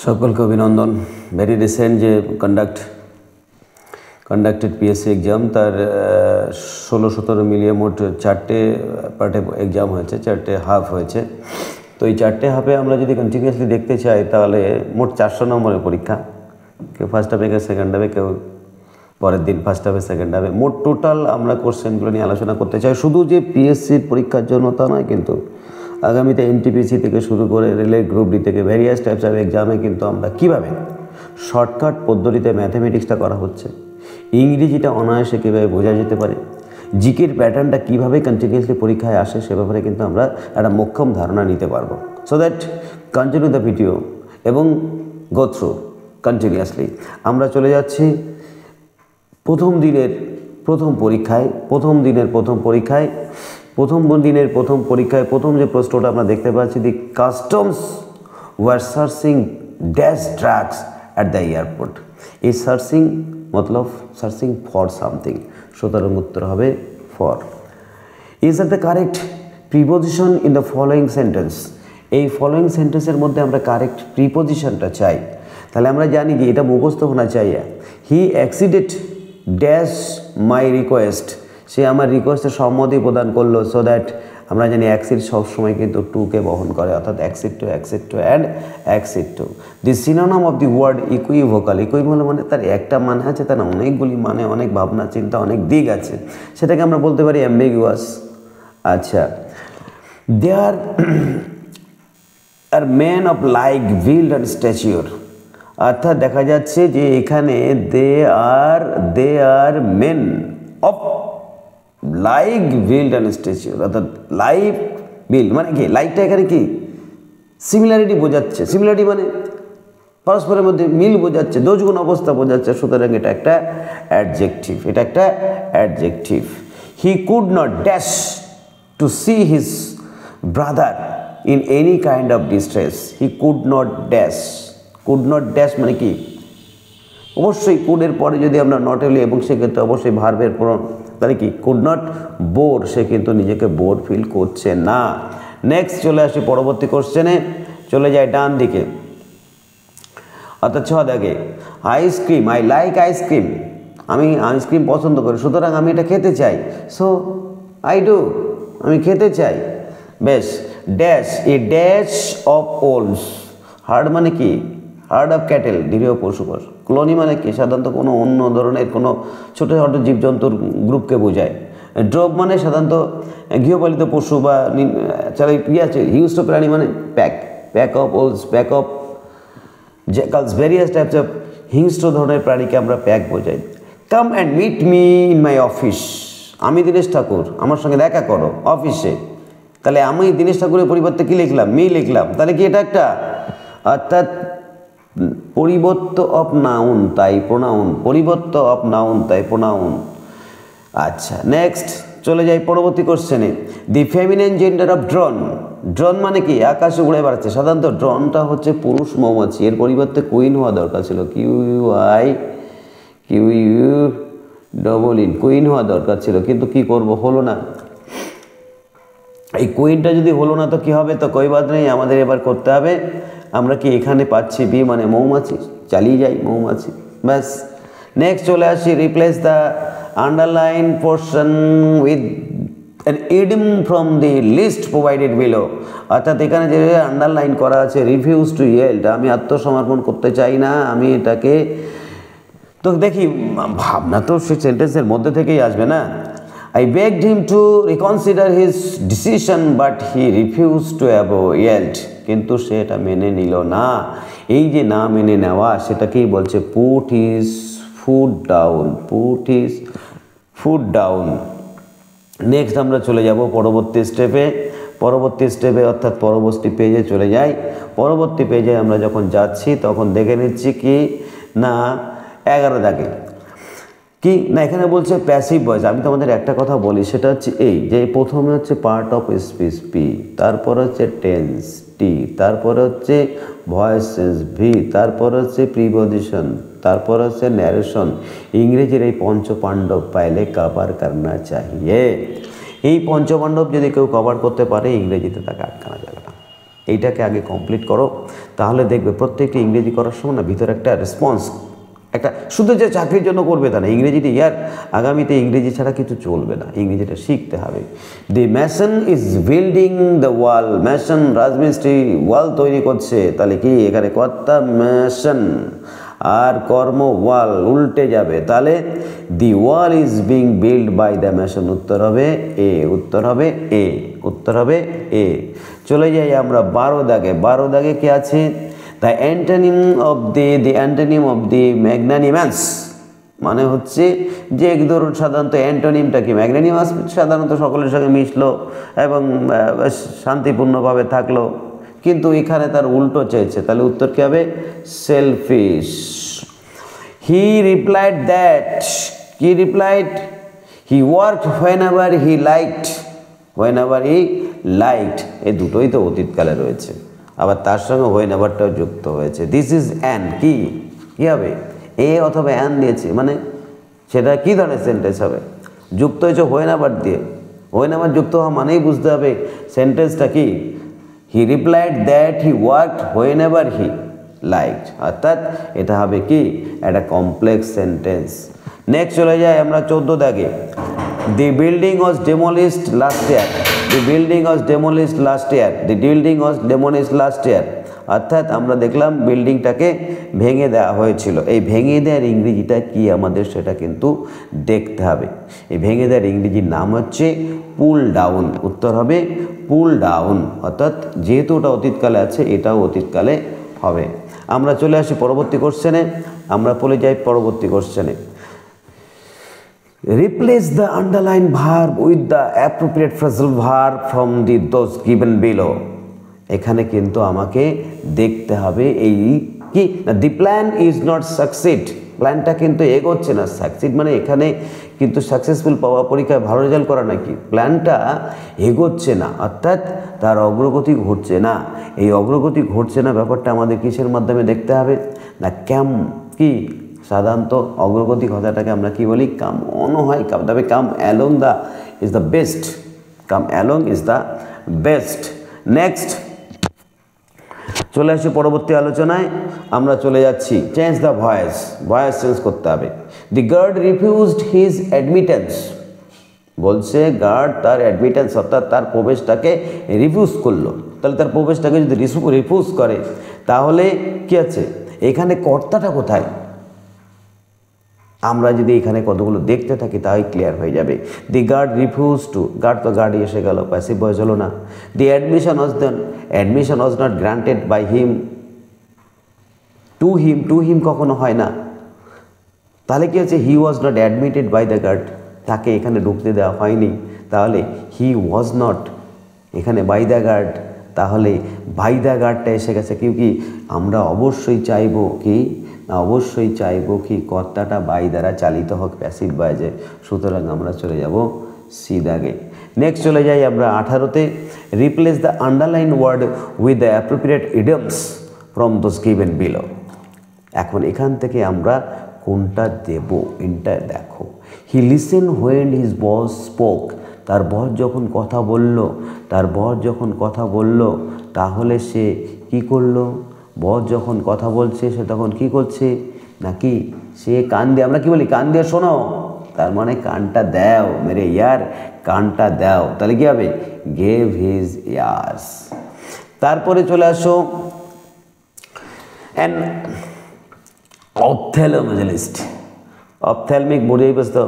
সকলকে অভিনন্দন। Very recent যে কন্ডাক্টেড পিএসসি এক্সাম, তার 16-17 মিলিয়ে মোট 4টে পার্টে এক্সাম হয়েছে, 4টে হাফ হয়েছে। তো এই 4টে হাফে আমরা যদি কন্টিনিউয়াসলি দেখতে চাই তাহলে মোট 400 নম্বরের পরীক্ষা। কেউ ফার্স্ট হাফে, কেউ সেকেন্ড হাফে, কেউ পরের দিন ফার্স্ট হাফে, সেকেন্ড হাফে। মোট টোটাল আমরা কোশ্চেনগুলো নিয়ে আলোচনা করতে চাই। শুধু যে পিএসসির পরীক্ষার জন্য তা নয়, কিন্তু আগামীতে এনটিপিসি থেকে শুরু করে রেলের গ্রুপ ডি থেকে ভ্যারিয়াস টাইপস অফ এক্সামে কিন্তু আমরা কীভাবে শর্টকাট পদ্ধতিতে ম্যাথামেটিক্সটা করা হচ্ছে, ইংরেজিটা অনায়াসে কীভাবে বোঝা যেতে পারে, জিকের প্যাটার্নটা কীভাবে কন্টিনিউয়াসলি পরীক্ষায় আসে, সে ব্যাপারে কিন্তু আমরা একটা মোক্ষম ধারণা নিতে পারবো। So that continue the video এবং গো থ্রু কন্টিনিউয়াসলি। আমরা চলে যাচ্ছি প্রথম দিনের প্রথম পরীক্ষায়। প্রথম দিনের প্রথম পরীক্ষায় প্রথম যে প্রশ্নটা আমরা দেখতে পাচ্ছি, the customs were searching dash drugs at the airport. এই সার্চিং মতলব সার্চিং ফর সামথিং, সুতরাং উত্তর হবে for. Is that the correct preposition in the following sentence? এই ফলোয়িং সেন্টেন্সের মধ্যে আমরা কারেক্ট প্রিপোজিশনটা চাই। তাহলে আমরা জানি যে এটা মুখস্থ হোনা চাই। হি অ্যাক্সিডেড ড্যাশ মাই রিকোয়েস্ট, সে আমার রিকোয়েস্টে সম্মতি প্রদান করলো। সো দ্যাট আমরা জানি অ্যাক্সিড সবসময় কিন্তু টুকে বহন করে, অর্থাৎ accede to and accede to. The synonym of the word equivocal. Equivocal মানে তার একটা মানে আছে, তার অনেকগুলি মানে, অনেক ভাবনা চিন্তা, অনেক দিক আছে, সেটাকে আমরা বলতে পারি অ্যাম্বিগুয়াস। আচ্ছা, there are man of like build and stature, অর্থাৎ দেখা যাচ্ছে যে এখানে they are men of like build and stature, অর্থাৎ লাইক বিল্ড মানে কি, লাইকটা এখানে কি সিমিলারিটি বোঝাচ্ছে। সিমিলারিটি মানে পরস্পরের মধ্যে মিল বোঝাচ্ছে, দোষগুণ অবস্থা বোঝাচ্ছে। সুতরাং এটা একটা adjective. He could not dash to see his brother in any kind of distress. He could not dash মানে কি, অবশ্যই কুডের পরে যদি আমরা নট এলি এবং সেক্ষেত্রে অবশ্যই ভার্বের পূরণ, তাহলে কি কুড নট বোর, সে কিন্তু নিজেকে বোর ফিল করছে না। নেক্সট চলে আসি পরবর্তী কোশ্চেনে, চলে যায় ডান দিকে, অর্থাৎ 6 দাগে। আইসক্রিম, আই লাইক আইসক্রিম, আমি আইসক্রিম পছন্দ করি, সুতরাং আমি এটা খেতে চাই। সো আই ডু, আমি খেতে চাই। বেশ, dash a dash of wolves, herd মানে কি, হার্ড অফ ক্যাটেল, নিরীহ পশুপাশ। কলোনি মানে কি, সাধারণত কোনো অন্য ধরনের কোনো ছোটো ছোটো জীবজন্তুর গ্রুপকে বোঝায়। ড্রপ মানে সাধারণত গৃহপালিত পশু বা আছে। হিংস্র প্রাণী মানে pack of wolves, pack of jackals, various types of হিংস্র ধরনের প্রাণীকে আমরা প্যাক বোঝাই। Come and meet me in my office, আমি দীনেশ ঠাকুর, আমার সঙ্গে দেখা করো অফিসে। তাহলে আমি দীনেশ ঠাকুরের পরিবর্তে কী লিখলাম, মি লিখলাম। তাহলে কি এটা একটা, অর্থাৎ পরিবর্ত অফ নাউন তাই প্রোনাউন। আচ্ছা, নেক্সট চলে যাই পরবর্তী কোশ্চেনে। দি ফেমিনিন জেন্ডার অফ ড্রোন মানে কি, আকাশে উড়ে বেড়াচ্ছে। সাধারণত ড্রোনটা হচ্ছে পুরুষ মৌমাছি, এর পরিবর্তে কুইন হওয়া দরকার ছিল, কুইন হওয়া দরকার ছিল, কিন্তু কি করব, হলো না। এই কুইনটা যদি হলো না তো কি হবে, তো কই বাদ নেই, আমাদের এবার করতে হবে। আমরা কি এখানে পাচ্ছি বি মানে মৌমাছি, চালিয়ে যাই মৌমাছি, ব্যাস। নেক্সট চলে আসি, replace the underline portion with an idiom from the list provided below. অর্থাৎ এখানে যে আন্ডারলাইন করা আছে, রিফিউজ টু ইয়েল্ড, আমি আত্মসমর্পণ করতে চাই না, আমি এটাকে, তো দেখি ভাবনা তো সেই সেন্টেন্সের মধ্যে থেকেই আসবে না। I begged him to reconsider his decision but he refused to yield, কিন্তু সে এটা মেনে নিল না। এই যে না মেনে নেওয়া, সেটাকেই বলছে put his foot down। Next আমরা চলে যাব পরবর্তী স্টেপে, অর্থাৎ পরবর্তী পেজে চলে যাই। পরবর্তী পেজে আমরা যখন যাচ্ছি তখন দেখে নিচ্ছি কি না, 11 দাগে কি না, এখানে বলছে প্যাসিভ ভয়েস। আমি তোমাদের একটা কথা বলি, সেটা হচ্ছে এই যে প্রথমে হচ্ছে পার্ট অফ স্পিচ পি, তারপর হচ্ছে টেন্স টি, তারপর হচ্ছে ভয়েস চেঞ্জ ভি, তারপর হচ্ছে প্রিপোজিশন, তারপর হচ্ছে ন্যারেশন। ইংরেজির এই পঞ্চপাণ্ডব পাইলে কভার করনা চাহিয়ে। এই পঞ্চপাণ্ডব যদি কেউ কভার করতে পারে, ইংরেজিতে তাকে আটকানো যাবে না। এইটাকে আগে কমপ্লিট করো, তাহলে দেখবে প্রত্যেকটি ইংরেজি করার সময় না ভিতরে একটা রেসপন্স, একটা শুধু যে চাকরির জন্য করবে তা না, ইংরেজিটি আগামীতে ইংরেজি ছাড়া কিছু চলবে না, ইংরেজিটা শিখতে হবে। The mason is building the wall, mason রাজমিস্ত্রি ওয়াল তৈরি করছে, তাহলে কি এখানে কর্তা ম্যাসন আর কর্ম ওয়াল উল্টে যাবে, তাহলে the wall is being build by the mason, উত্তর হবে এ, উত্তর হবে এ, উত্তর হবে এ। চলে যাই আমরা 12 দাগে। 12 দাগে কি আছে? The antonym of the magnanimous, মানে হচ্ছে যে ধরুন সাধারণত অ্যান্টোনিমটা কি, ম্যাগনানিমাস সাধারণত সকলের সঙ্গে মিশলো এবং শান্তিপূর্ণভাবে থাকলো, কিন্তু এখানে তার উল্টো চেয়েছে, তাহলে উত্তর কী হবে? সেলফিশ। হি রিপ্লাইড দ্যাট, কি রিপ্লাইড? হি ওয়ার্কড হোয়েনএভার হি লাইকড, হোয়েনএভার হি লাইকড, এই দুটোই তো অতীতকালে রয়েছে, আবার তার সঙ্গে হোয়েনএভারটাও যুক্ত হয়েছে। দিস ইজ অ্যান, কি কী হবে? এ অথবা অ্যান দিয়েছে, মানে সেটা কী ধরনের সেন্টেন্স হবে? যুক্ত হয়েছে হোয়েনএভার দিয়ে, হোয়েনএভার যুক্ত হওয়া মানেই বুঝতে হবে সেন্টেন্সটা কি। হি replied that he worked whenever he liked, অর্থাৎ এটা হবে কি একটা কমপ্লেক্স সেন্টেন্স। নেক্সট চলে যায় আমরা 14 দাগে। দি বিল্ডিং ওয়াজ ডেমোলিশড লাস্ট ইয়ার, দি বিল্ডিং ওয়াজ ডেমোলিশড লাস্ট ইয়ার, দি বিল্ডিং ওয়াজ ডেমোলিশড লাস্ট ইয়ার, অর্থাৎ আমরা দেখলাম বিল্ডিংটাকে ভেঙে দেওয়া হয়েছিল। এই ভেঙে দেওয়ার ইংরেজিটা কি আমাদের সেটা কিন্তু দেখতে হবে। এই ভেঙে দেওয়ার ইংরেজির নাম হচ্ছে পুল ডাউন, উত্তর হবে পুল ডাউন, অর্থাৎ যেহেতু ওটা অতীতকালে আছে এটাও অতীতকালে হবে। আমরা চলে আসি পরবর্তী কোশ্চেনে, আমরা চলে যাই পরবর্তী কোশ্চেনে। Replace the underlined verb with the appropriate phrasal verb from those given below. এখানে কিন্তু আমাকে দেখতে হবে এই কি না, the plan is not succeed, প্ল্যানটা কিন্তু এগোচ্ছে না। সাকসিড মানে এখানে কিন্তু সাকসেসফুল পাওয়া, পরীক্ষায় ভালো রেজাল্ট করা নাকি, প্ল্যানটা এগোচ্ছে না, অর্থাৎ তার অগ্রগতি ঘটছে না। এই অগ্রগতি ঘটছে না ব্যাপারটা আমাদের কিসের মাধ্যমে দেখতে হবে না, কি সাধারণত অগ্রগতি কথাটাকে আমরা কি বলি, কাম অন হয়, তবে come along the is the best, come along is the best. Next চলে আসি পরবর্তী আলোচনায়, আমরা চলে যাচ্ছি change the voice, voice change করতে হবে। The guard refused his admittance, বলছে গার্ড তার অ্যাডমিটেন্স অর্থাৎ তার প্রবেশটাকে রিফিউজ করলো, তাহলে তার প্রবেশটাকে যদি রিফিউজ করে তাহলে কি আছে এখানে কর্তাটা কোথায়? আমরা যদি এখানে কতগুলো দেখতে থাকি তাই ক্লিয়ার হয়ে যাবে। The guard refuse to, guard তো গার্ডই এসে গেল, প্যাসিভ ভয়েস হলো না। The admission was not granted by him to him, to him কখনো হয় না, তাহলে কি হচ্ছে he was not admitted by the guard, তাকে এখানে ঢুকতে দেওয়া হয়নি, তাহলে হি ওয়াজ নট এখানে বাই দ্য গার্ড, তাহলে বাই দ্য গার্ডটা এসে গেছে। কি আমরা অবশ্যই চাইবো কি না, অবশ্যই চাইবো কি কর্তাটা বাই দ্বারা চালিত হোক প্যাসিভ ভয়েসে, সুতরাং আমরা চলে যাব সি দাগে। নেক্সট চলে যাই আমরা 18তে। Replace the underline word with the appropriate idioms from those given below. এখন এখান থেকে আমরা কোনটা দেব এটা দেখো। He listen when his boss spoke, তার বস যখন কথা বলল, তার বস যখন কথা বলল তাহলে সে কি করলো? বস যখন কথা বলছে সে তখন কি করছে নাকি সে কান দিয়ে, আমরা কি বলি কান দিয়ে শোনো, তার মানে কানটা দাও মেরে ইয়ার, কানটা দাও, তাহলে কি হবে গেভ হিজ ইয়ার্স। তারপরে চলে আসো অ্যান অপথ্যালমোলজিস্ট, অপথ্যালমিক বুঝেই বুঝতো,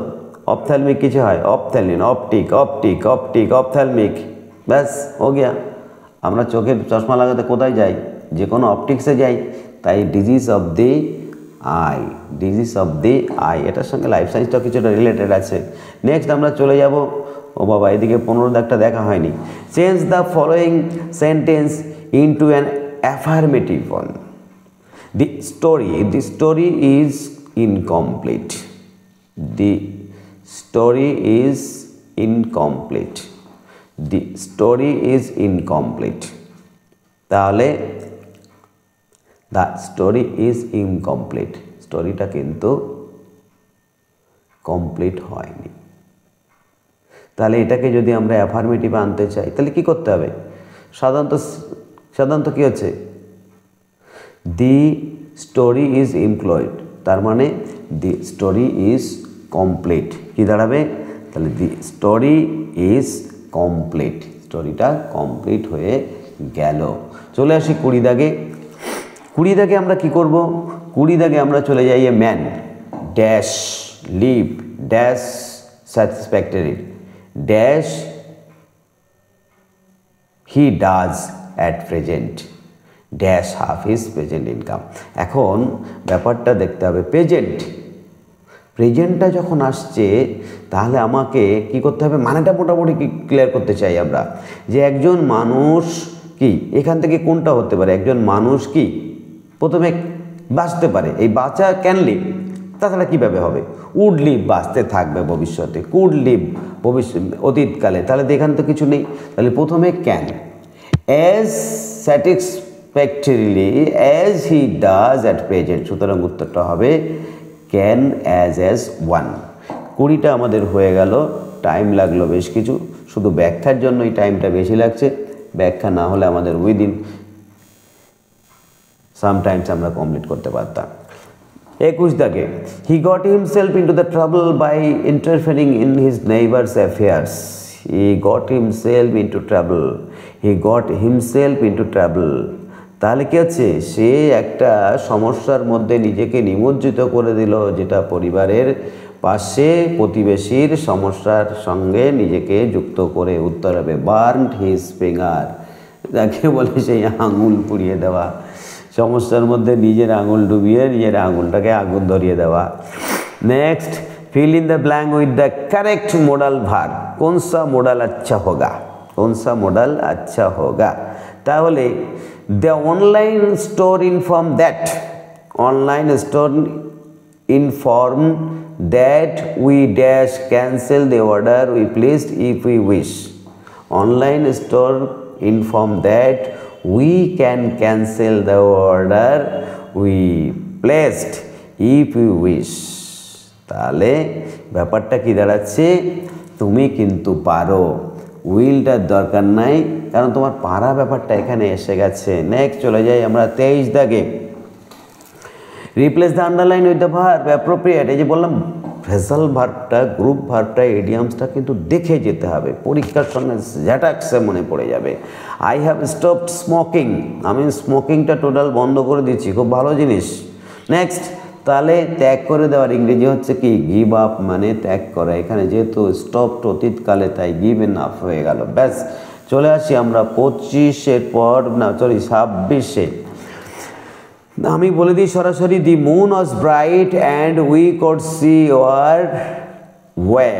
অপথ্যালমিক কিছু হয় অপথ্যালিন, অপটিক অপটিক অপটিক অপথ্যালমিক, ব্যাস হো গিয়া। আমরা চোখের চশমা লাগাতে কোথায় যাই? যে কোনো অপটিক্সে যাই, তাই disease of the I, disease of the I, এটার সঙ্গে লাইফ সায়েন্সটাও কিছুটা রিলেটেড আছে। নেক্সট আমরা চলে যাব, ও বাবা এদিকে 15 দাগটা দেখা হয়নি। Change the following sentence into an affirmative one. The story is incomplete. The story is incomplete. The story is incomplete. তাহলে the story is incomplete, স্টোরিটা কিন্তু কমপ্লিট হয়নি। তাহলে এটাকে যদি আমরা অ্যাফার্মেটিভ আনতে চাই তাহলে কি করতে হবে? সাধারণত সাধারণত কী হচ্ছে, দি স্টোরি ইজ ইমপ্লয়েড, তার মানে দি স্টোরি ইজ কমপ্লিট। কী দাঁড়াবে তাহলে, দি স্টোরি ইজ কমপ্লিট, স্টোরিটা কমপ্লিট হয়ে গেল। চলে আসি 20 দাগে। 20 দাগে আমরা কি করব, 20 দাগে আমরা চলে যাই, a man dash leave dash satisfactory dash he does at present dash half his present income. এখন ব্যাপারটা দেখতে হবে, প্রেজেন্টটা যখন আসছে তাহলে আমাকে কি করতে হবে, মানেটা মোটামুটি কি ক্লিয়ার করতে চাই আমরা, যে একজন মানুষ কি, এখান থেকে কোনটা হতে পারে, একজন মানুষ কি প্রথমে বাঁচতে পারে, এই বাঁচা ক্যান লিভ, তাছাড়া কীভাবে হবে, উড লিভ বাঁচতে থাকবে ভবিষ্যতে, কুড লিভ ভবিষ্যৎ অতীতকালে, তাহলে তো এখানে তো কিছু নেই, তাহলে প্রথমে can, as satisfactorily as he does at present, সুতরাং উত্তরটা হবে ক্যান অ্যাজ ওয়ান। 20টা আমাদের হয়ে গেল, টাইম লাগলো বেশ কিছু, শুধু ব্যাখ্যার জন্য এই টাইমটা বেশি লাগছে, ব্যাখ্যা না হলে আমাদের উইদিন সামটাইমস আমরা কমপ্লিট করতে পারতাম। 21 দাগে, he got himself into the trouble by interfering in his neighbours affairs. He got himself into trouble, he got himself into trouble, তাহলে কী হচ্ছে, সে একটা সমস্যার মধ্যে নিজেকে নিমজ্জিত করে দিল, যেটা পরিবারের পাশে প্রতিবেশীর সমস্যার সঙ্গে নিজেকে যুক্ত করে। উত্তর হবে বার্নড হিজ ফিঙ্গার, যাকে বলে সেই আঙুল পুড়িয়ে দেওয়া, সমস্যার মধ্যে নিজের আঙুল ডুবিয়ে নিজের আঙুলটাকে আগুন ধরিয়ে দেওয়া। Next, fill in the blank with the correct modal verb, कौन सा modal अच्छा होगा, कौन सा modal अच्छा होगा। তাহলে the online store informed that, online store informed that we dash cancel the order we placed if we wish, online store informed that we can cancel the order we placed if we wish। তাহলে ব্যাপারটা কি দাঁড়াচ্ছে, তুমি কিন্তু পারো, উইলটার দরকার নাই, কারণ তোমার পারা ব্যাপারটা এখানে এসে গেছে। নেক্সট চলে যাই আমরা 23 দাগে, replace the underline with the verb appropriate. এই যে বললাম ফ্রেজাল ভার্বটা, গ্রুপ ভার্বটা, এডিয়ামসটা কিন্তু দেখে যেতে হবে, পরীক্ষার সঙ্গে জ্যাটাক্সে মনে পড়ে যাবে। আই হ্যাভ স্টপড স্মোকিং, আমি স্মোকিংটা টোটাল বন্ধ করে দিচ্ছি, খুব ভালো জিনিস। নেক্সট, তাহলে ত্যাগ করে দেওয়ার ইংরেজি হচ্ছে কি, গিভ আপ, মানে ত্যাগ করা। এখানে যেহেতু স্টপড অতীতকালে, তাই গিভেন আপ হয়ে গেল। ব্যাস, চলে আসি আমরা 25-এর পর, না সরি 26-এ। আমি বলে দিই সরাসরি, the moon was bright and we could see our way.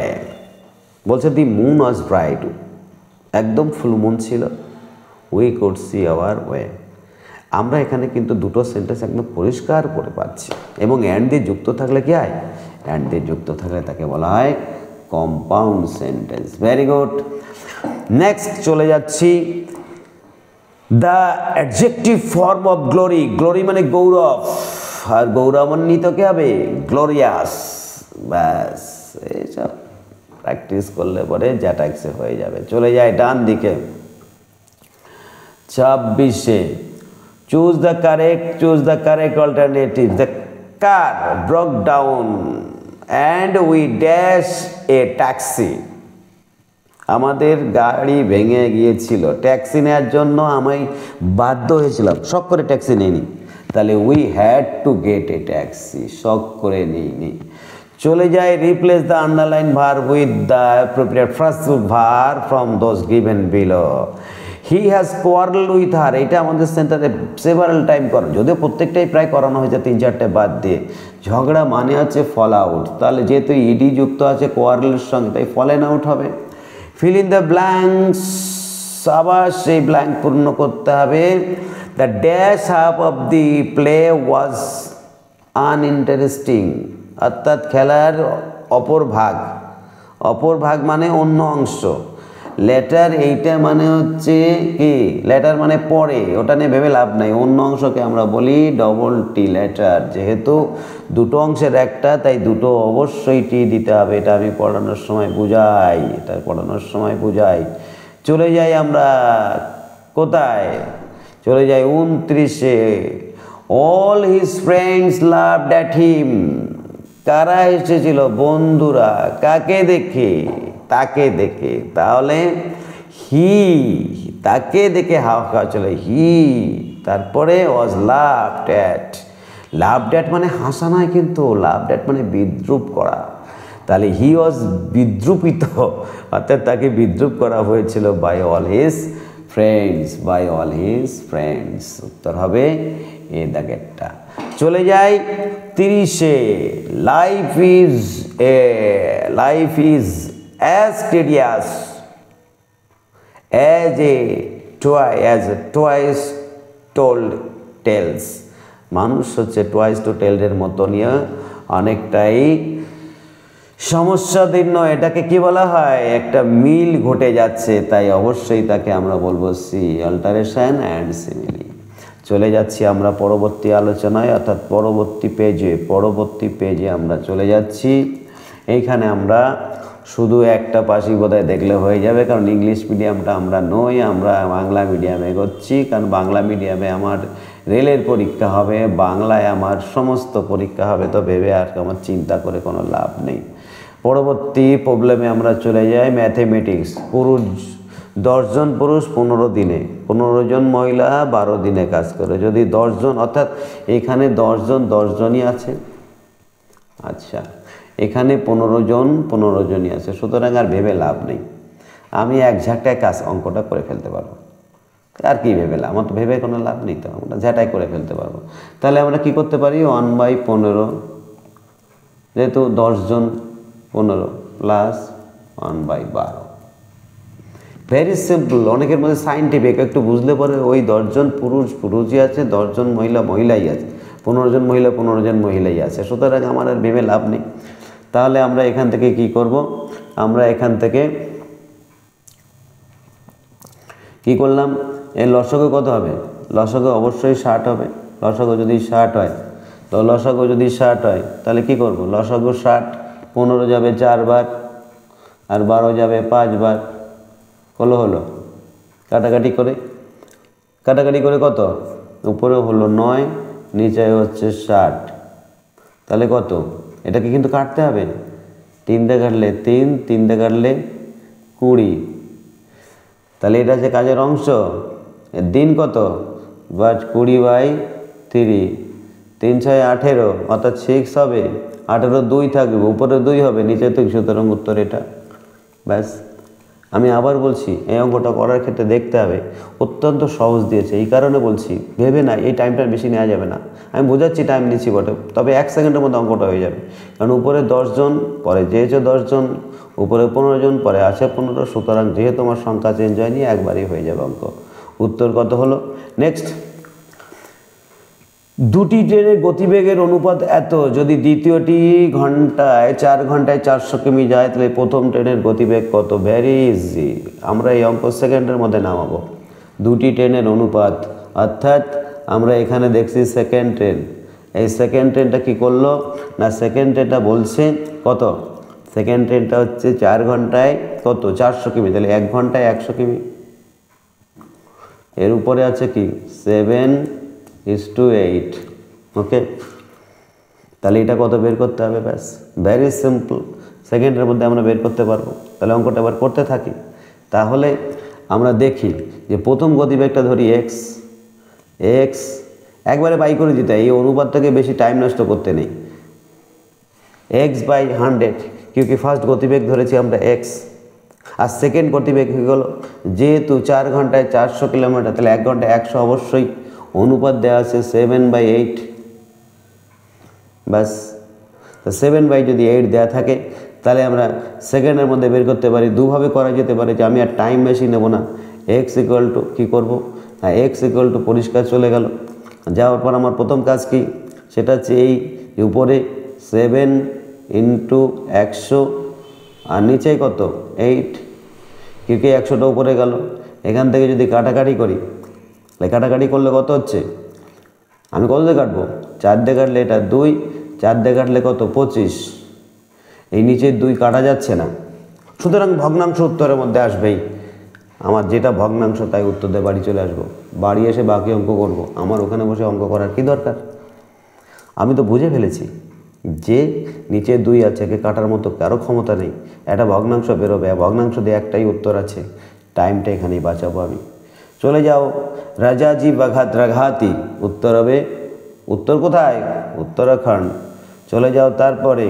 বলছে দি মুন ওয়াজ ব্রাইট, একদম ফুল মুন ছিল, we could see our way. আমরা এখানে কিন্তু দুটো সেন্টেন্স একদম পরিষ্কার করে পাচ্ছি, এবং অ্যান্ড দিয়ে যুক্ত থাকলে কি হয়, অ্যান্ড দিয়ে যুক্ত থাকলে তাকে বলা হয় compound sentence. Very good. Next চলে যাচ্ছি, the adjective form of glory, glory মানে গৌরব, আর গৌরবান্বিত কে হবে, গ্লোরিয়াস। ব্যাস, এইসব প্র্যাকটিস করলে পরে জ্যাটাক্সে হয়ে যাবে। চলে যায় ডান দিকে 26-এ, choose the correct alternative. The car broke down and we dash a taxi. আমাদের গাড়ি ভেঙে গিয়েছিল, ট্যাক্সি নেওয়ার জন্য আমি বাধ্য হয়েছিলাম, শখ করে ট্যাক্সি নিইনি, তাহলে we had to get a taxi, শখ করে নিইনি। চলে যায়, replace the underline verb with the appropriate phrasal verb from those given below. He has quarrel with her, এটা আমাদের সেন্টারে সেভারাল টাইম করানো, যদিও প্রত্যেকটাই প্রায় করানো হয়েছে 3-4টে বাদ দিয়ে। ঝগড়া মানে হচ্ছে ফল আউট, তাহলে যেহেতু ইডি যুক্ত আছে কোয়ারেলের সঙ্গে, তাই ফলেন আউট হবে। ফিল ইন দ্য ব্ল্যাঙ্কস, আবার সেই ব্ল্যাঙ্ক পূর্ণ করতে হবে। The dash half of the play was uninteresting, অর্থাৎ খেলার অপর ভাগ মানে অন্য অংশ। লেটার এইটা মানে হচ্ছে কি, লেটার মানে পরে, ওটা নিয়ে ভেবে লাভ নাই, অন্য অংশকে আমরা বলি ডবল টি লেটার। যেহেতু দুটো অংশের একটা, তাই দুটো অবশ্যই টি দিতে হবে, এটা আমি পড়ানোর সময় বুঝাই। চলে যাই আমরা কোথায়, চলে যায় 29-এ। All his friends loved at him. কারা এসেছিল? বন্ধুরা। কাকে দেখে? তাকে দেখে। তাহলে হি, তাকে দেখে হাওয়া চলে হি, তারপরে ওয়াজ লাভড অ্যাট। লাভড অ্যাট মানে হাসা নয় কিন্তু, লাভড অ্যাট মানে বিদ্রুপ করা। তাহলে হি ওয়াজ বিদ্রুপিত, অর্থাৎ তাকে বিদ্রুপ করা হয়েছিল by all his friends, by all his friends. উত্তর হবে এ দাগেরটা। চলে যাই 30-এ। Life is as tedious as a twice told tales. মানুষ হচ্ছে টয়েস টু টেলডের মতো নিয়ে অনেকটাই সমস্যাদীর্ণ। এটাকে কি বলা হয়? একটা মিল ঘটে যাচ্ছে, তাই অবশ্যই তাকে আমরা বলবো সি, অল্টারেশন অ্যান্ড সিমিলি। চলে যাচ্ছি আমরা পরবর্তী আলোচনায়, অর্থাৎ পরবর্তী পেজে আমরা চলে যাচ্ছি। এইখানে আমরা শুধু একটা পাশই বোধহয় দেখলে হয়ে যাবে, কারণ ইংলিশ মিডিয়ামটা আমরা নই, আমরা বাংলা মিডিয়ামে এগোচ্ছি। কারণ বাংলা মিডিয়ামে আমার রেলের পরীক্ষা হবে, বাংলায় আমার সমস্ত পরীক্ষা হবে, তো ভেবে আর আমার চিন্তা করে কোনো লাভ নেই। পরবর্তী প্রবলেমে আমরা চলে যাই। ম্যাথমেটিক্স। 10 জন পুরুষ 15 দিনে, 15 জন মহিলা 12 দিনে কাজ করে। যদি 10 জন, অর্থাৎ এখানে 10 জনই আছে। আচ্ছা, এখানে 15 জনই আছে, সুতরাং আর ভেবে লাভ নেই। আমি এক ঝাঁটায় অঙ্কটা করে ফেলতে পারবো। আর কি ভেবে লাভ? আমার তো ভেবে কোনো লাভ নেই, তো আমরা ঝাঁটাই করে ফেলতে পারবো। তাহলে আমরা কি করতে পারি? 1/15, যেহেতু 10 জন 15 প্লাস 1/12। Very simple. অনেকের মধ্যে সাইন্টিফিক একটু বুঝলে পরে ওই 10 জন পুরুষই আছে, 10 জন মহিলাই আছে, 15 জন মহিলাই আছে, সুতরাং আমার আর ভেবে লাভ নেই। তাহলে আমরা এখান থেকে কি করব? আমরা এখান থেকে কি করলাম? এর লসাগু কত হবে? লসাগু অবশ্যই 60 হবে। লসাগু যদি 60 হয়, তো লসাগু যদি 60 হয় তাহলে কি করব? লসাগু 60, 15 যাবে 4 বার, আর 12 যাবে 5 বার। হলো কাটাকাটি করে কত? উপরে হলো 9, নিচে হচ্ছে 60, তাহলে কত? এটাকে কিন্তু কাটতে হবে। 3 দিয়ে কাটলে 3, 3 দিয়ে কাটলে 20। তাহলে এটা যে কাজের অংশ, এর দিন কত? 20/3, 3 × 6 = 18, অর্থাৎ 6 হবে। 18 2 থাকবে, উপরে 2 হবে, নিচে 2, সুতরাং উত্তর এটা। ব্যাস। আমি আবার বলছি, এই অঙ্কটা করার ক্ষেত্রে দেখতে হবে, অত্যন্ত সহজ দিয়েছে, এই কারণে বলছি ভেবে না, এই টাইমটা বেশি নেওয়া যাবে না। আমি বোঝাচ্ছি টাইম নিচ্ছি বটে, তবে 1 সেকেন্ডের মধ্যে অঙ্কটা হয়ে যাবে। কারণ উপরে 10 জন, পরে যেহেতু 10 জন, উপরে 15 জন, পরে আছে 15, সুতরাং যেহেতু আমার সংখ্যা চেঞ্জ হয়নি, একবারই হয়ে যাবে অঙ্ক। উত্তর কত হলো? নেক্সট, দুটি ট্রেনের গতিবেগের অনুপাত এত, যদি দ্বিতীয়টি 4 ঘন্টায় 400 কিমি যায়, তাহলে প্রথম ট্রেনের গতিবেগ কত? ভেরি ইজি, আমরা এই অঙ্ক সেকেন্ডের মধ্যে নামাবো। দুটি ট্রেনের অনুপাত, অর্থাৎ আমরা এখানে দেখছি সেকেন্ড ট্রেন। এই সেকেন্ড ট্রেনটা কি করলো না, সেকেন্ড ট্রেনটা বলছে কত? সেকেন্ড ট্রেনটা হচ্ছে 4 ঘন্টায় কত? 400 কিমি, তাহলে 1 ঘন্টায় 100 কিমি। এর উপরে আছে কি? 7:8। ওকে, তাহলে এটা কত বের করতে হবে? ব্যাস, ভেরি সিম্পল, সেকেন্ডের মধ্যে আমরা বের করতে পারবো। তাহলে অঙ্কটা আবার করতে থাকি। তাহলে আমরা দেখি যে প্রথম গতিবেগটা ধরি এক্স, একবারে বাই করে দিতে হয়, এই অনুপাতটাকে বেশি টাইম নষ্ট করতে নেই। x/100, কিউকি ফার্স্ট গতিবেগ ধরেছি আমরা এক্স, আর সেকেন্ড গতিবেগ হয়ে গেল, যেহেতু 4 ঘন্টায় 400 কিলোমিটার, তাহলে 1 ঘন্টায় 100 অবশ্যই। অনুপাত দেওয়া আছে 7/8। ব্যাস, তো 7/8 দেওয়া থাকে, তাহলে আমরা সেকেন্ডের মধ্যে বের করতে পারি। দুভাবে করা যেতে পারে, যে আমি আর টাইম বেশি নেব না। x = কী করবো? হ্যাঁ, x = পরিষ্কার চলে গেল। যাওয়ার পর আমার প্রথম কাজ কি? সেটা হচ্ছে এই উপরে 7 × 100, আর নিচে কত? 8, কিউকি 100টা উপরে গেল। এখান থেকে যদি কাটাকাটি করি, তাহলে কাটাকাটি করলে কত হচ্ছে? আমি কত দিয়ে কাটবো? 4 দিয়ে কাটলে এটা 2, 4 দিয়ে কাটলে কত? 25। এই নিচে 2 কাটা যাচ্ছে না, সুতরাং ভগ্নাংশ উত্তরের মধ্যে আসবেই। আমার যেটা ভগ্নাংশ, তাই উত্তর দিয়ে বাড়ি চলে আসবো। বাড়ি এসে বাকি অঙ্ক করব, আমার ওখানে বসে অঙ্ক করার কি দরকার? আমি তো বুঝে ফেলেছি যে নিচে 2 আছে, একে কাটার মতো কারো ক্ষমতা নেই। একটা ভগ্নাংশ বেরোবে, ভগ্নাংশ দিয়ে একটাই উত্তর আছে, টাইমটা এখানেই বাঁচাবো আমি। চলে যাও, রাজাজি বাঘাত রাঘাতি, উত্তর হবে, উত্তর কোথায়? উত্তরাখণ্ড। চলে যাও তারপরে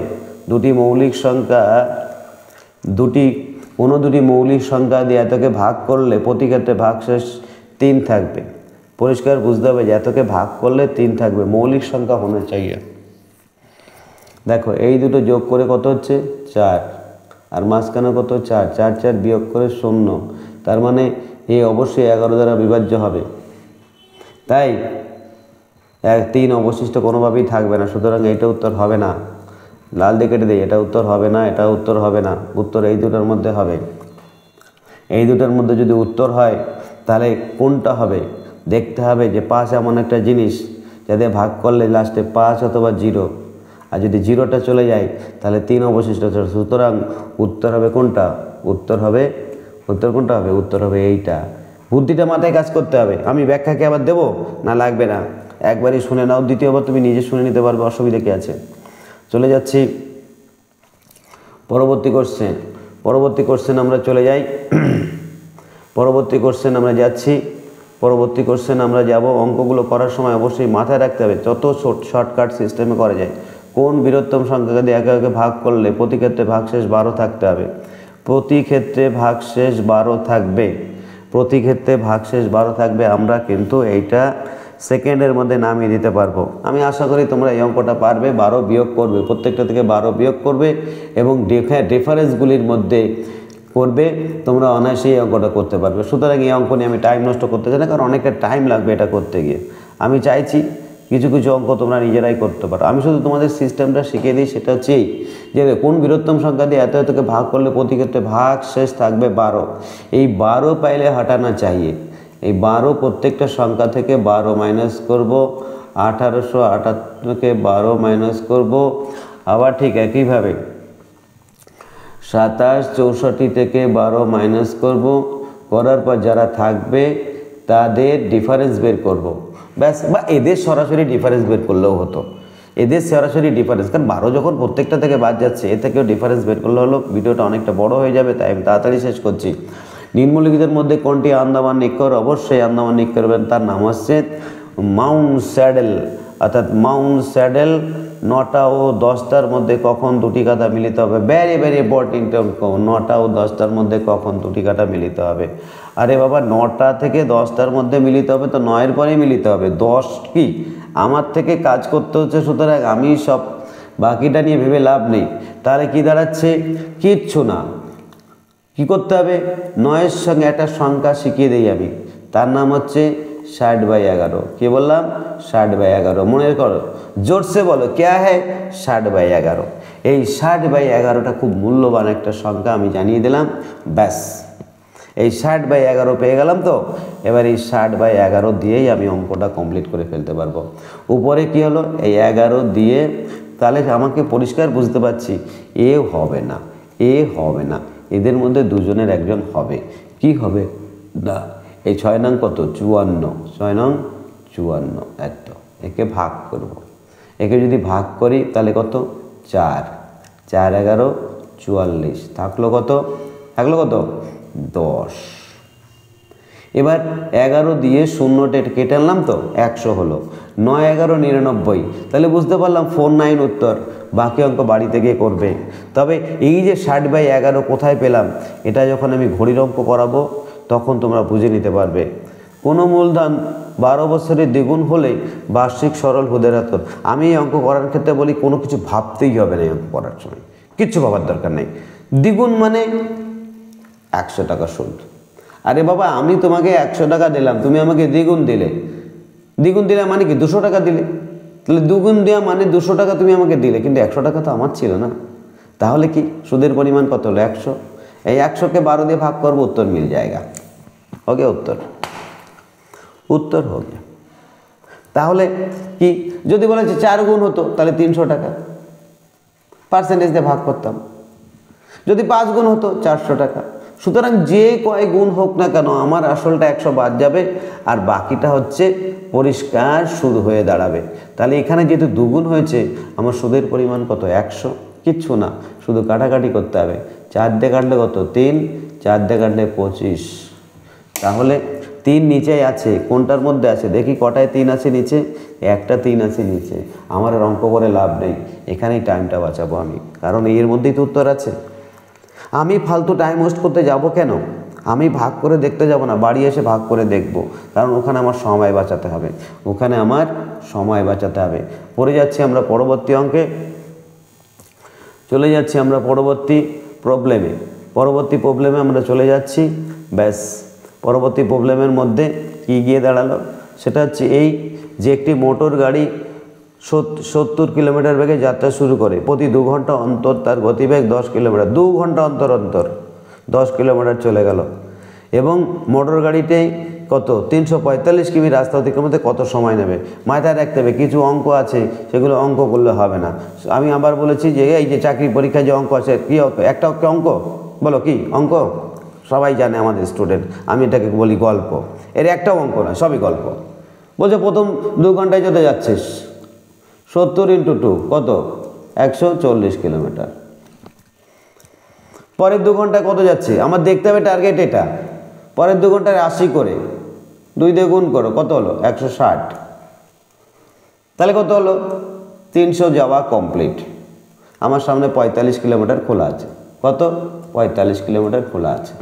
দুটি মৌলিক সংখ্যা, কোনো দুটি মৌলিক সংখ্যা দিয়ে এতকে ভাগ করলে প্রতি ক্ষেত্রে ভাগশেষ 3 থাকবে। পরিষ্কার বুঝতে হবে যে এতকে ভাগ করলে 3 থাকবে, মৌলিক সংখ্যা হোনা চাইয়ে। দেখো এই দুটো যোগ করে কত হচ্ছে? 4, আর মাঝখানে কত? 4, 4 4 বিয়োগ করে 0, তার মানে এই অবশ্যই 11 দ্বারা বিভাজ্য হবে। তাই 3 অবশিষ্ট কোনোভাবেই থাকবে না, সুতরাং এইটা উত্তর হবে না। লাল দিয়ে কেটে দিই, এটা উত্তর হবে না, এটা উত্তর হবে না। উত্তর এই দুটোর মধ্যে হবে। এই দুটোর মধ্যে যদি উত্তর হয় তাহলে কোনটা হবে? দেখতে হবে যে 5 এমন একটা জিনিস যাতে ভাগ করলে লাস্টে 5 অথবা 0, আর যদি 0টা চলে যায় তাহলে 3 অবশিষ্ট আছে। সুতরাং উত্তর হবে কোনটা? উত্তর কোনটা হবে? উত্তর হবে এইটা। বুদ্ধিটা মাথায় কাজ করতে হবে। আমি ব্যাখ্যাকে আবার দেবো না? লাগবে না, একবারই শুনে নাও, দ্বিতীয়বার তুমি নিজে শুনে নিতে পারবে, অসুবিধা কী আছে? চলে যাচ্ছি পরবর্তী কোশ্চেন আমরা চলে যাই। পরবর্তী কোশ্চেন আমরা যাচ্ছি। পরবর্তী কোশ্চেন আমরা যাব। অঙ্কগুলো করার সময় অবশ্যই মাথায় রাখতে হবে যত শর্টকাট সিস্টেমে করা যায়। কোন বৃহত্তম সংখ্যাকে দিয়ে একে একে ভাগ করলে প্রতি ক্ষেত্রে ভাগশেষ 12 থাকতে হবে। প্রতি ক্ষেত্রে ভাগশেষ 12 থাকবে, প্রতি ক্ষেত্রে ভাগশেষ 12 থাকবে। আমরা কিন্তু এইটা সেকেন্ডের মধ্যে নামিয়ে দিতে পারবো। আমি আশা করি তোমরা এই অঙ্কটা পারবে। 12 বিয়োগ করবে, প্রত্যেকটা থেকে 12 বিয়োগ করবে এবং ডিফারেন্সগুলির মধ্যে করবে, তোমরা অনায়াসেই এই অঙ্কটা করতে পারবে। সুতরাং এই অঙ্ক নিয়ে আমি টাইম নষ্ট করতে চাই না, কারণ অনেকটা টাইম লাগবে এটা করতে গিয়ে। আমি চাইছি কিছু কিছু অঙ্ক তোমরা নিজেরাই করতে পারো। আমি শুধু তোমাদের সিস্টেমটা শিখিয়ে দিই, সেটা হচ্ছে যে কোন বৃহত্তম সংখ্যা দিয়ে এত এতকে ভাগ করলে প্রতি ক্ষেত্রে ভাগশেষ থাকবে 12। এই 12 পাইলে হটানা চাইয়ে। এই 12 প্রত্যেকটা সংখ্যা থেকে 12 মাইনাস করব, 1858কে 12 মাইনাস করব। আবার ঠিক একইভাবে 27 64 থেকে 12 মাইনাস করব, করার পর যারা থাকবে তাদের ডিফারেন্স বের করব। ব্যাস, বা এদের সরাসরি ডিফারেন্স বের করলেও হতো। এদের সরাসরি ডিফারেন্স, কারণ 12 যখন প্রত্যেকটা থেকে বাদ যাচ্ছে, এ থেকেও ডিফারেন্স বের করলে হলো। ভিডিওটা অনেকটা বড় হয়ে যাবে, তাই আমি তাড়াতাড়ি শেষ করছি। নিম্নলিখিতের মধ্যে কোনটি আন্দামান নিকোবর? অবশ্যই আন্দামান নিকোবরের, তার নাম হচ্ছে মাউন্ট স্যাডেল। অর্থাৎ মাউন্ট স্যাডেল 9টা ও 10টার মধ্যে কখন দুটি কাঁটা মিলিত হবে? ভেরি ভেরি ইম্পর্টেন্ট অঙ্ক। 9টা ও 10টার মধ্যে কখন দুটি কাঁটা মিলিত হবে? আরে বাবা, 9টা থেকে 10টার মধ্যে মিলিত হবে, তো 9-এর পরেই মিলিত হবে। 10 কি আমার থেকে কাজ করতে হচ্ছে, সুতরাং আমি সব বাকিটা নিয়ে ভেবে লাভ নেই। তাহলে কি দাঁড়াচ্ছে? কিচ্ছু না। কি করতে হবে? 9-এর সঙ্গে একটা সংখ্যা শিখিয়ে দিই আমি, তার নাম হচ্ছে 60/11। কি বললাম? 60/11। মনে করো, জোরসে বলো, ক্যা হ্যায়? 60/11। এই 60/11টা খুব মূল্যবান একটা সংখ্যা, আমি জানিয়ে দিলাম। ব্যাস, এই 60/11 পেয়ে গেলাম। তো এবার এই 60/11 দিয়েই আমি অঙ্কটা কমপ্লিট করে ফেলতে পারবো। উপরে কি হলো? এই 11 দিয়ে, তাহলে আমাকে পরিষ্কার বুঝতে পারছি এ হবে না, এ হবে না, এদের মধ্যে দুজনের একজন হবে। কি হবে? না, এই 6 নং কত? 54। 6 নং 54। একদম। একে ভাগ করব। একে যদি ভাগ করি তাহলে কত? 4, 4 11 44। থাকলো কত? 10। এবার 11 দিয়ে 0টা কেটে আনলাম, তো 100 হলো। 9 11 99। তাহলে বুঝতে পারলাম 49 উত্তর। বাকি অঙ্ক বাড়িতে গিয়ে করবে। তবে এই যে 60/11 কোথায় পেলাম, এটা যখন আমি ঘড়ির অঙ্ক করাবো তখন তোমরা বুঝে নিতে পারবে। কোনো মূলধন 12 বছরের দ্বিগুণ হলে বার্ষিক সরল সুদের হার কত? আমি এই অঙ্ক করার ক্ষেত্রে বলি, কোনো কিছু ভাবতেই হবে না এই অঙ্ক করার সময়, কিচ্ছু ভাবার দরকার নেই। দ্বিগুণ মানে 100 টাকা সুদ। আরে বাবা, আমি তোমাকে 100 টাকা দিলাম, তুমি আমাকে দ্বিগুণ দিলে। দ্বিগুণ দিলে মানে কি? 200 টাকা দিলে। তাহলে দ্বিগুণ দেওয়া মানে 200 টাকা তুমি আমাকে দিলে, কিন্তু 100 টাকা তো আমার ছিল না। তাহলে কি সুদের পরিমাণ কত হলো? 100। এই 100কে 12 দিয়ে ভাগ করবো, উত্তর মিল যায়গা। ওকে, উত্তর हो गया। তাহলে কি যদি বলে যে 4 গুণ হতো তাহলে 300 টাকা, পার্সেন্টেজ দিয়ে ভাগ করতাম। যদি 5 গুণ হতো 400 টাকা। সুতরাং যে কয় গুণ হোক না কেন আমার আসলটা 100 বাদ যাবে, আর বাকিটা হচ্ছে পরিষ্কার সুদ হয়ে দাঁড়াবে। তাহলে এখানে যেহেতু দুগুণ হয়েছে, আমার সুদের পরিমাণ কত? 100। কিচ্ছু না, শুধু কাটাকাটি করতে হবে। 4 দিয়ে কাটলে কত? 3, 4 দিয়ে কাটলে 25। তাহলে 3 নিচেই আছে, কোনটার মধ্যে আছে দেখি, কটায় 3 আছে নিচে? একটা 3 আছে নিচে। আমার আর অঙ্ক করে লাভ নেই, এখানেই টাইমটা বাঁচাবো আমি, কারণ এর মধ্যেই তো উত্তর আছে। আমি ফালতু টাইম ওয়েস্ট করতে যাব কেন? আমি ভাগ করে দেখতে যাব না, বাড়ি এসে ভাগ করে দেখব, কারণ ওখানে আমার সময় বাঁচাতে হবে, ওখানে আমার সময় বাঁচাতে হবে। পড়ে যাচ্ছি আমরা পরবর্তী অঙ্কে, চলে যাচ্ছি আমরা পরবর্তী প্রবলেমে। পরবর্তী প্রবলেমে আমরা চলে যাচ্ছি। ব্যাস, পরবর্তী প্রবলেমের মধ্যে কি গিয়ে দাঁড়ালো? সেটা হচ্ছে এই যে একটি মোটর গাড়ি 70 কিলোমিটার বেগে যাত্রা শুরু করে, প্রতি 2 ঘন্টা অন্তর তার গতিবেগ 10 কিলোমিটার, 2 ঘন্টা অন্তর অন্তর 10 কিলোমিটার চলে গেল, এবং মোটর গাড়িতে কত 345 কিমি রাস্তা অতিক্রম করতে কত সময় নেবে? মাথায় রাখতে হবে কিছু অঙ্ক আছে, সেগুলো অঙ্ক করলে হবে না। আমি আবার বলেছি যে এই যে চাকরি পরীক্ষায় যে অঙ্ক আছে, কী একটা অঙ্ক বলো, কি অঙ্ক? সবাই জানে আমাদের স্টুডেন্ট, আমি এটাকে বলি গল্প। এর একটাও অঙ্ক না, সবই গল্প। বলছে প্রথম 2 ঘন্টায় যেতে যাচ্ছিস, 70 × 2 কত? 140 কিলোমিটার। পরের 2 ঘন্টায় কত যাচ্ছে? আমার দেখতে হবে টার্গেট এটা। পরের 2 ঘন্টায় 80 করে 2 দিয়ে গুণ করো, কত হলো? 160। তাহলে কত হলো? 300 যাওয়া কমপ্লিট। আমার সামনে 45 কিলোমিটার খোলা আছে। কত? 45 কিলোমিটার খোলা আছে।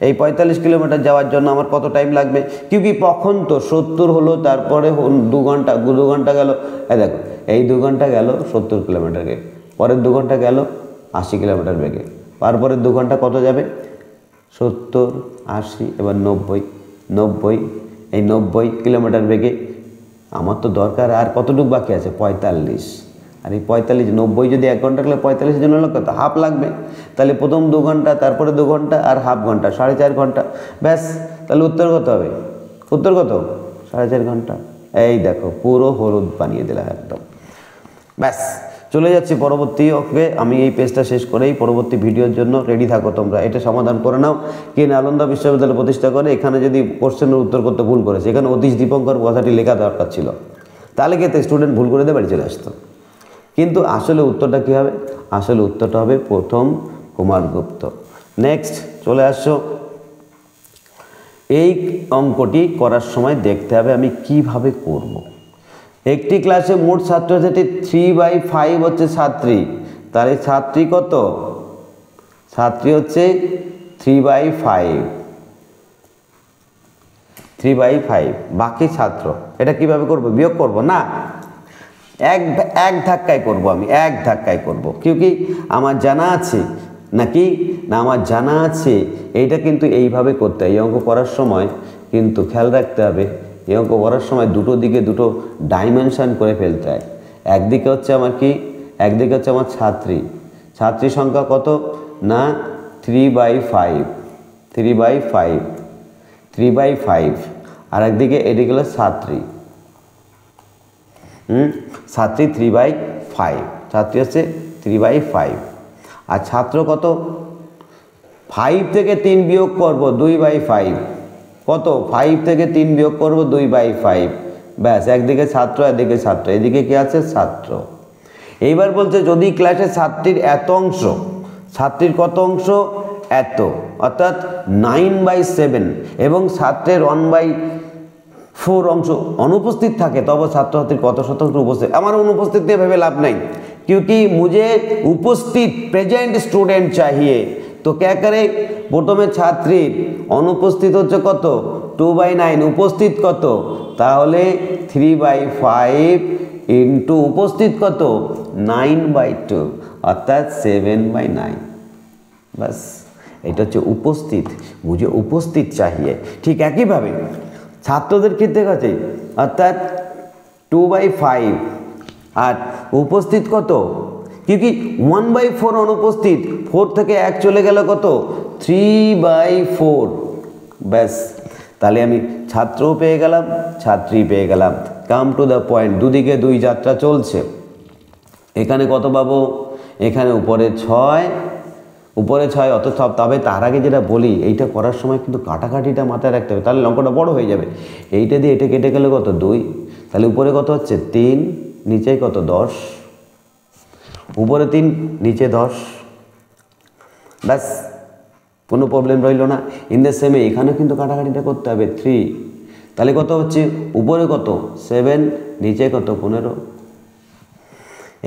এই 45 কিলোমিটার যাওয়ার জন্য আমার কত টাইম লাগবে? কি কখন তো 70 হলো, তারপরে 2 ঘন্টা গেল। এই দেখো, এই 2 ঘন্টা গেল 70 কিলোমিটার বেগে, পরের 2 ঘন্টা গেল 80 কিলোমিটার বেগে, তারপরের 2 ঘন্টা কত যাবে? 70, 80, এবার 90। এই 90 কিলোমিটার বেগে আমার তো দরকার, আর কতটুকু বাকি আছে? 45। আর এই 45, 90 যদি 1 ঘন্টা লাগলে 45-এর জন্য কত? হাফ লাগবে। তাহলে প্রথম 2 ঘন্টা, তারপরে 2 ঘন্টা, আর হাফ ঘন্টা, 4.5 ঘন্টা। ব্যাস, তাহলে উত্তর কত হবে? উত্তর কত? 4.5 ঘন্টা। এই দেখো, পুরো হলুদ বানিয়ে দিলাম একদম। ব্যাস, চলে যাচ্ছি পরবর্তী অঙ্কে। আমি এই পেজটা শেষ করেই পরবর্তী ভিডিওর জন্য রেডি থাকো তোমরা। এটা সমাধান করে নাও। কে নালন্দা বিশ্ববিদ্যালয় প্রতিষ্ঠা করে? এখানে যদি কোশ্চেনের উত্তর করতে ভুল করেছে, এখানে অতীশ দীপঙ্কর কথাটি লেখা দরকার ছিল, তাহলে কে স্টুডেন্ট ভুল করে দিয়ে বাড়ি চলে আসতো। কিন্তু আসলে উত্তরটা কী হবে? আসলে উত্তরটা হবে প্রথম কুমারগুপ্ত। নেক্সট চলে আসছো, এই অঙ্কটি করার সময় দেখতে হবে আমি কিভাবে করব। একটি ক্লাসে মোট ছাত্রছাত্রী 3/5 হচ্ছে ছাত্রী, তাহলে ছাত্রী কত? ছাত্রী হচ্ছে 3/5, বাকি ছাত্র। এটা কিভাবে করব? বিয়োগ করব না, এক ধাক্কায় করব। আমি এক ধাক্কায় করব, কি আমার জানা আছে নাকি না? আমার জানা আছে। এইটা কিন্তু এইভাবে করতে হয়। এই অঙ্ক করার সময় কিন্তু খেয়াল রাখতে হবে, এই অঙ্ক করার সময় দুটো দিকে দুটো ডাইমেনশন করে ফেলতে হয়। একদিকে হচ্ছে আমার কি? একদিকে হচ্ছে আমার ছাত্রী সংখ্যা কত না? 3/5, আর একদিকে এদিকে হলো ছাত্রী। ছাত্রী 3/5, ছাত্রী হচ্ছে 3/5, আর ছাত্র কত? 5 থেকে 3 বিয়োগ করব 2/5, কত? 5 থেকে 3 বিয়োগ করব 2/5। ব্যাস, একদিকে ছাত্র, একদিকে ছাত্র, এদিকে কি আছে? ছাত্র। এইবার বলছে যদি ক্লাসে ছাত্রীর এত অংশ, ছাত্রীর কত অংশ? এত, অর্থাৎ 9/7, এবং ছাত্রের 1/4 অংশ অনুপস্থিত থাকে, তবে ছাত্রছাত্রীর কত শতাংশ উপস্থিত? আমার অনুপস্থিত নিয়ে ভেবে লাভ नहीं, क्योंकि मुझे उपस्थित प्रेजेंट स्टूडेंट चाहिए। तो क्या करे? প্রথমে ছাত্রীর অনুপস্থিত হচ্ছে কত? 2/9, উপস্থিত কত? তাহলে 3/5 ইন্টু উপস্থিত কত? 9/2, অর্থাৎ 7/9। বাস, এটা হচ্ছে উপস্থিত। মুঝে উপস্থিত চাহিয়ে। ঠিক একইভাবে ছাত্রদের ক্ষেত্রে আছে, অর্থাৎ 2/5, আর উপস্থিত কত? क्योंकि 1/4 অনুপস্থিত, 4 থেকে 1 চলে গেল কত? 3/4। ব্যাস, তাহলে আমি ছাত্রও পেয়ে গেলাম, ছাত্রী পেয়ে গেলাম। কাম টু দ্য পয়েন্ট, দুদিকে 2 যাত্রা চলছে। এখানে কত পাবো? এখানে উপরে 6, উপরে 6 অত সব। তবে তার আগে যেটা বলি, এইটা করার সময় কিন্তু কাটাকাটিটা মাথায় রাখতে হবে, তাহলে অঙ্কটা বড় হয়ে যাবে। এইটা দিয়ে এটা কেটে গেলে কত 2, তাহলে উপরে কত হচ্ছে 3, নিচে কত 10, উপরে 3 নিচে 10, ব্যাস কোনো প্রবলেম রইল না। ইন দ্য সেমে এখানে কিন্তু কাটাকাটিটা করতে হবে 3, তাহলে কত হচ্ছে উপরে কত 7, নিচে কত 15।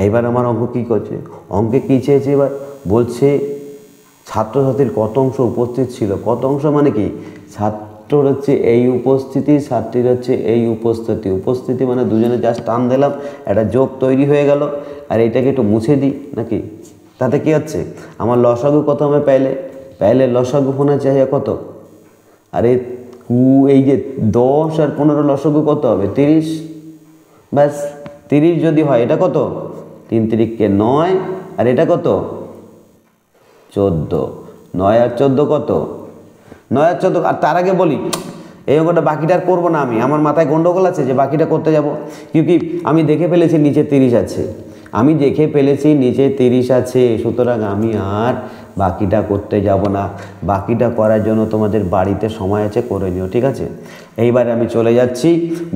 এইবার আমার অঙ্ক কী করছে, অঙ্কে কী চেয়েছে, এবার বলছে ছাত্রছাত্রীর কত অংশ উপস্থিত ছিল। কত অংশ মানে কি, ছাত্রর হচ্ছে এই উপস্থিতি, ছাত্রীর হচ্ছে এই উপস্থিতি। উপস্থিতি মানে দুজনে জাস্ট টান দিলাম, একটা যোগ তৈরি হয়ে গেল। আর এটাকে একটু মুছে দিই নাকি, তাতে কি হচ্ছে, আমার লসাগু কত হবে পাইলে লসাগু হোনা চাহিয়ে কত, আরে এই যে 10 আর 15 লসাগু কত হবে 30, ব্যাস 30 যদি হয় এটা কত 3 3কে 9, আর এটা কত 14, 9 আর 14 কত 9 আর 14। আর তার আগে বলি এই অঙ্কটা বাকিটা আর করবো না আমি, আমার মাথায় গন্ডগোল আছে যে বাকিটা করতে যাব, কি আমি দেখে ফেলেছি নিচে 30 আছে, নিচে 30 আছে, সুতরাং আমি আর বাকিটা করতে যাব না। বাকিটা করার জন্য তোমাদের বাড়িতে সময় আছে, করে নিও, ঠিক আছে। এইবারে আমি চলে যাচ্ছি,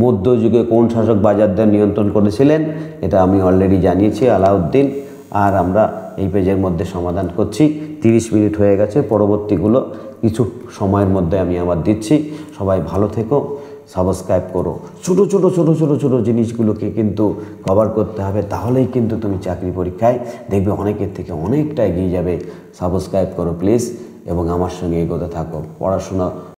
মধ্যযুগে কোন শাসক বাজারদের নিয়ন্ত্রণ করেছিলেন, এটা আমি অলরেডি জানিয়েছি, আলাউদ্দিন। আর আমরা এই পেজের মধ্যে সমাধান করছি। 30 মিনিট হয়ে গেছে, পরবর্তীগুলো কিছু সময়ের মধ্যে আমি আবার দিচ্ছি। সবাই ভালো থেকো, সাবস্ক্রাইব করো। ছোটো ছোটো ছোটো ছোটো ছোটো জিনিসগুলোকে কিন্তু কভার করতে হবে, তাহলেই কিন্তু তুমি চাকরি পরীক্ষায় দেখবে অনেকের থেকে অনেকটা এগিয়ে যাবে। সাবস্ক্রাইব করো প্লিজ, এবং আমার সঙ্গে এগোতে থাকো। পড়াশোনা